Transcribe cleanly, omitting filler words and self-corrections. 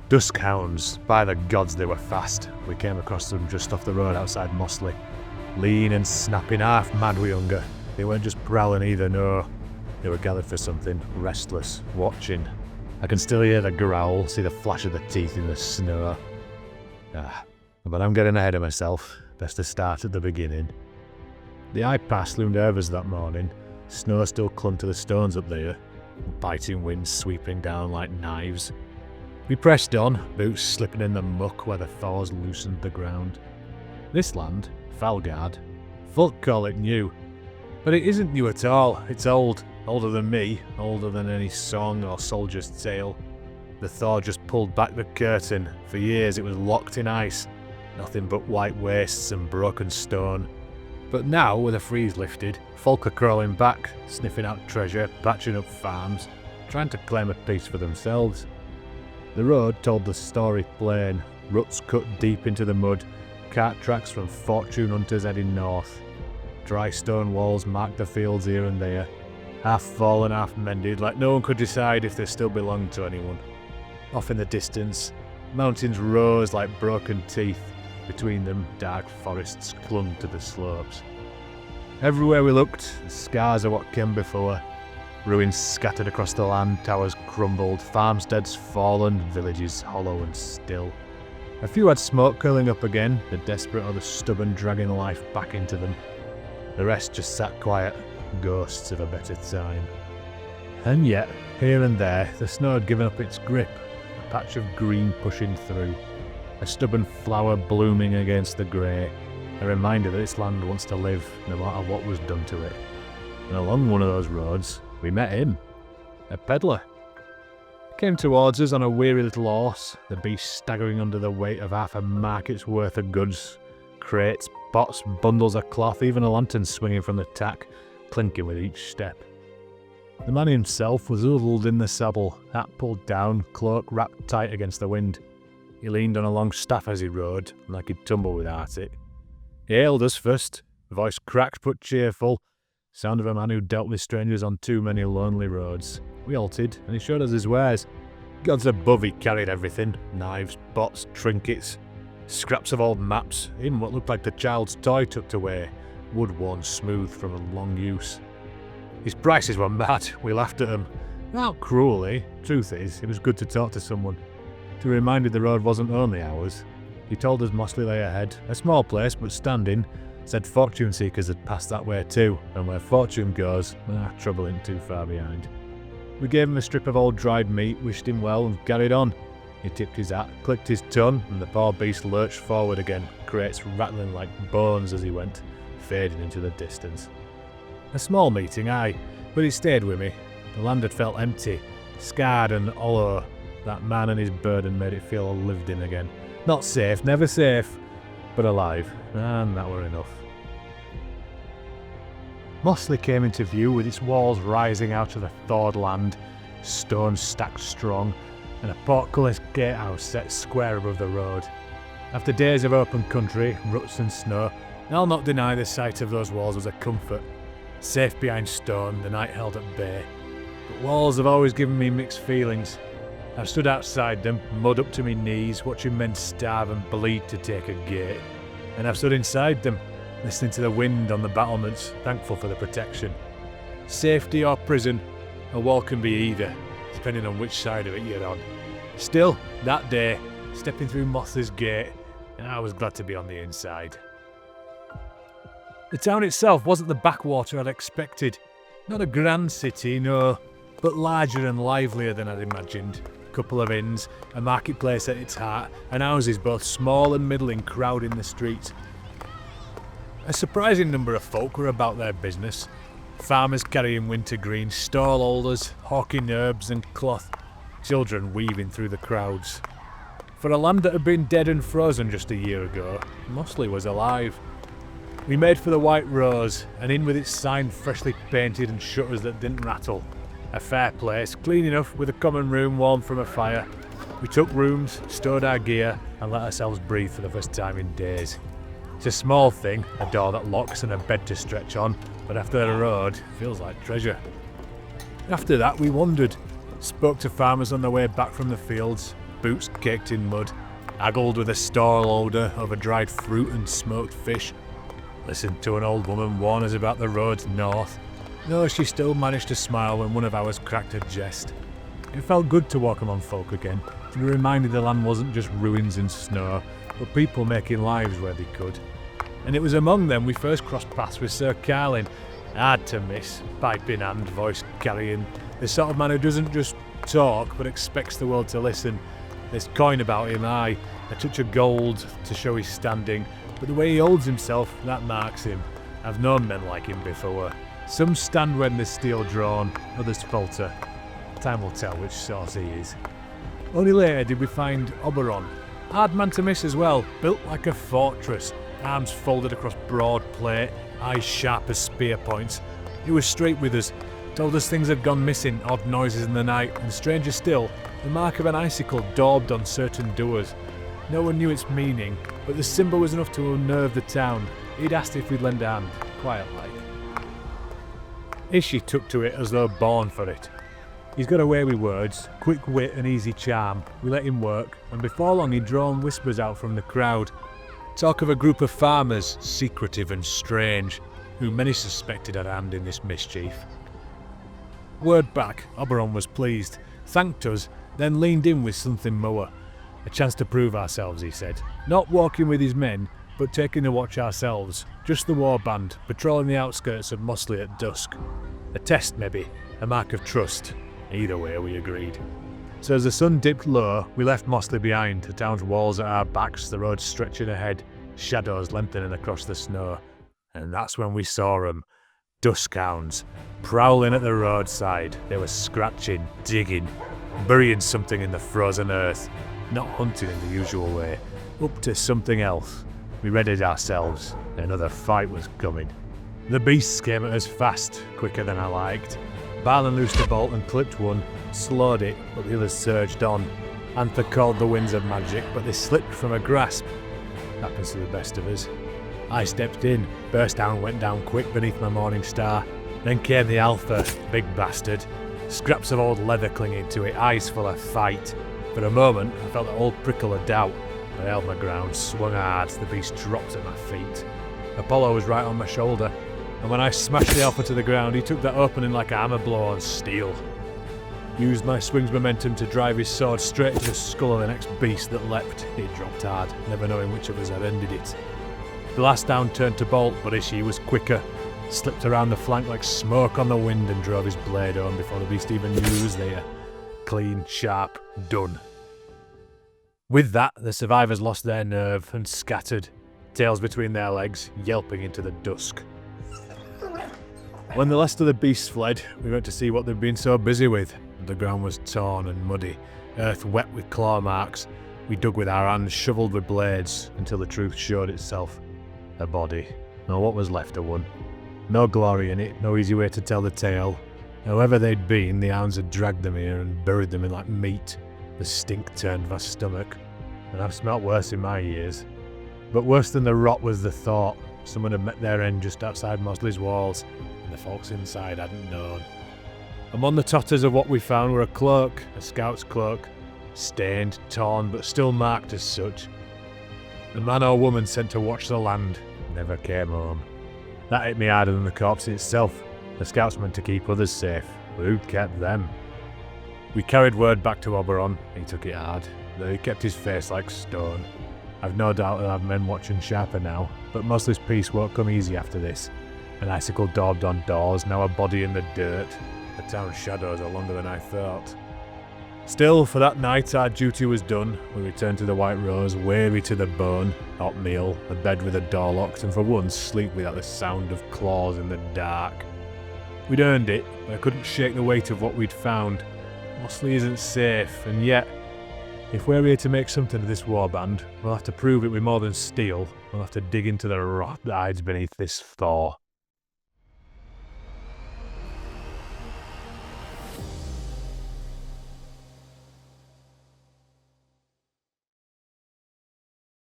Dusk Hounds. By the gods, they were fast. We came across them just off the road outside Mossley. Lean and snapping, half mad with hunger. They weren't just prowling either, no. They were gathered for something, restless, watching. I can still hear the growl, see the flash of the teeth in the snow. But I'm getting ahead of myself. Best to start at the beginning. The eye pass loomed over us that morning. Snow still clung to the stones up there. Biting winds sweeping down like knives. We pressed on, boots slipping in the muck where the thaws loosened the ground. This land, Falgard, folk call it new. But it isn't new at all, it's old. Older than me, older than any song or soldier's tale. The thaw just pulled back the curtain. For years it was locked in ice. Nothing but white wastes and broken stone. But now, with the freeze lifted, folk are crawling back, sniffing out treasure, patching up farms, trying to claim a piece for themselves. The road told the story plain, ruts cut deep into the mud, cart tracks from fortune hunters heading north. Dry stone walls marked the fields here and there, half fallen, half mended, like no one could decide if they still belonged to anyone. Off in the distance, mountains rose like broken teeth. Between them, dark forests clung to the slopes. Everywhere we looked, the scars of what came before. Ruins scattered across the land, towers crumbled, farmsteads fallen, villages hollow and still. A few had smoke curling up again, the desperate or the stubborn dragging life back into them. The rest just sat quiet, ghosts of a better time. And yet, here and there, the snow had given up its grip, a patch of green pushing through. A stubborn flower blooming against the grey, a reminder that this land wants to live no matter what was done to it. And along one of those roads, we met him, a peddler. He came towards us on a weary little horse, the beast staggering under the weight of half a market's worth of goods, crates, pots, bundles of cloth, even a lantern swinging from the tack, clinking with each step. The man himself was huddled in the saddle, hat pulled down, cloak wrapped tight against the wind. He leaned on a long staff as he rode, like he'd tumble without it. He hailed us first, voice cracked but cheerful, sound of a man who dealt with strangers on too many lonely roads. We halted, and he showed us his wares. Gods above, he carried everything, knives, pots, trinkets, scraps of old maps, even what looked like the child's toy tucked away, wood worn smooth from a long use. His prices were mad, we laughed at them. Not cruelly, truth is, it was good to talk to someone. To be reminded the road wasn't only ours. He told us Mossley lay ahead, a small place but standing, said fortune seekers had passed that way too, and where fortune goes, trouble ain't too far behind. We gave him a strip of old dried meat, wished him well and carried on. He tipped his hat, clicked his tongue, and the poor beast lurched forward again, crates rattling like bones as he went, fading into the distance. A small meeting, aye, but it stayed with me. The land had felt empty, scarred and hollow. That man and his burden made it feel lived in again. Not safe, never safe, but alive, and that were enough. Mossley came into view with its walls rising out of the thawed land, stones stacked strong, and a portcullis gatehouse set square above the road. After days of open country, ruts and snow, I'll not deny the sight of those walls was a comfort. Safe behind stone, the night held at bay. But walls have always given me mixed feelings. I've stood outside them, mud up to my knees, watching men starve and bleed to take a gate. And I've stood inside them, listening to the wind on the battlements, thankful for the protection. Safety or prison, a wall can be either, depending on which side of it you're on. Still, that day, stepping through Mossley's gate, I was glad to be on the inside. The town itself wasn't the backwater I'd expected. Not a grand city, no, but larger and livelier than I'd imagined. A couple of inns, a marketplace at its heart, and houses both small and middling crowding the streets. A surprising number of folk were about their business. Farmers carrying wintergreen, stallholders hawking herbs and cloth, children weaving through the crowds. For a land that had been dead and frozen just a year ago, Mossley was alive. We made for the White Rose, an inn with its sign freshly painted and shutters that didn't rattle. A fair place, clean enough, with a common room warm from a fire. We took rooms, stowed our gear, and let ourselves breathe for the first time in days. It's a small thing, a door that locks and a bed to stretch on, but after the road, feels like treasure. After that, we wandered, spoke to farmers on the way back from the fields, boots caked in mud, haggled with a store loader over dried fruit and smoked fish, listened to an old woman warn us about the roads north, though she still managed to smile when one of ours cracked a jest. It felt good to walk among folk again, to be reminded the land wasn't just ruins and snow, but people making lives where they could. And it was among them we first crossed paths with Sir Carlin. Hard to miss, pipe in hand, voice carrying, the sort of man who doesn't just talk but expects the world to listen. There's coin about him, aye, a touch of gold to show his standing, but the way he holds himself, that marks him. I've known men like him before. Some stand when there's steel drawn, others falter. Time will tell which sort he is. Only later did we find Oberon. Hard man to miss as well, built like a fortress, arms folded across broad plate, eyes sharp as spear points. He was straight with us, told us things had gone missing, odd noises in the night, and stranger still, the mark of an icicle daubed on certain doors. No one knew its meaning, but the symbol was enough to unnerve the town. He'd asked if we'd lend a hand, quiet-like. Ishi took to it as though born for it. He's got away with words, quick wit and easy charm. We let him work, and before long he'd drawn whispers out from the crowd. Talk of a group of farmers, secretive and strange, who many suspected had a hand in this mischief. Word back, Oberon was pleased, thanked us, then leaned in with something more. A chance to prove ourselves, he said. Not walking with his men, but taking the watch ourselves. Just the warband, patrolling the outskirts of Mossley at dusk. A test maybe, a mark of trust. Either way, we agreed. So as the sun dipped low, we left Mossley behind, the town's walls at our backs, the road stretching ahead, shadows lengthening across the snow. And that's when we saw them, Dusk Hounds, prowling at the roadside. They were scratching, digging, burying something in the frozen earth. Not hunting in the usual way, up to something else. We readied ourselves. Another fight was coming. The beasts came at us fast, quicker than I liked. Barlan loosed a bolt and clipped one, slowed it, but the others surged on. Anther called the winds of magic, but they slipped from her grasp. Happens to the best of us. I stepped in. Burst Hound went down quick beneath my morning star. Then came the Alpha, big bastard. Scraps of old leather clinging to it, eyes full of fight. For a moment, I felt an old prickle of doubt. I held my ground, swung hard, the beast dropped at my feet. Apollo was right on my shoulder, and when I smashed the Alpha to the ground, he took that opening like a hammer blow on steel. Used my swing's momentum to drive his sword straight into the skull of the next beast that leapt. It dropped hard, never knowing which of us had ended it. The last down turned to bolt, but Ishi was quicker. Slipped around the flank like smoke on the wind and drove his blade home before the beast even knew he was there. Clean, sharp, done. With that, the survivors lost their nerve and scattered, tails between their legs, yelping into the dusk. When the last of the beasts fled, we went to see what they'd been so busy with. The ground was torn and muddy, earth wet with claw marks. We dug with our hands, shoveled with blades, until the truth showed itself. A body. No, what was left of one. No glory in it, no easy way to tell the tale. However they'd been, the hounds had dragged them here and buried them in like meat. The stink turned my stomach, and I've smelt worse in my years. But worse than the rot was the thought. Someone had met their end just outside Mossley's walls, and the folks inside hadn't known. Among the totters of what we found were a cloak, a scout's cloak, stained, torn, but still marked as such. The man or woman sent to watch the land never came home. That hit me harder than the corpse itself. The scouts meant to keep others safe, but who'd kept them? We carried word back to Oberon. He took it hard, though he kept his face like stone. I've no doubt he'll have men watching sharper now, but Mossley's peace won't come easy after this. An icicle daubed on doors, now a body in the dirt. The town's shadows are longer than I thought. Still, for that night our duty was done. We returned to the White Rose, weary to the bone, hot meal, a bed with a door locked, and for once sleep without the sound of claws in the dark. We'd earned it, but I couldn't shake the weight of what we'd found. Mossley isn't safe, and yet, if we're here to make something of this warband, we'll have to prove it with more than steel. We'll have to dig into the rot that hides beneath this thaw.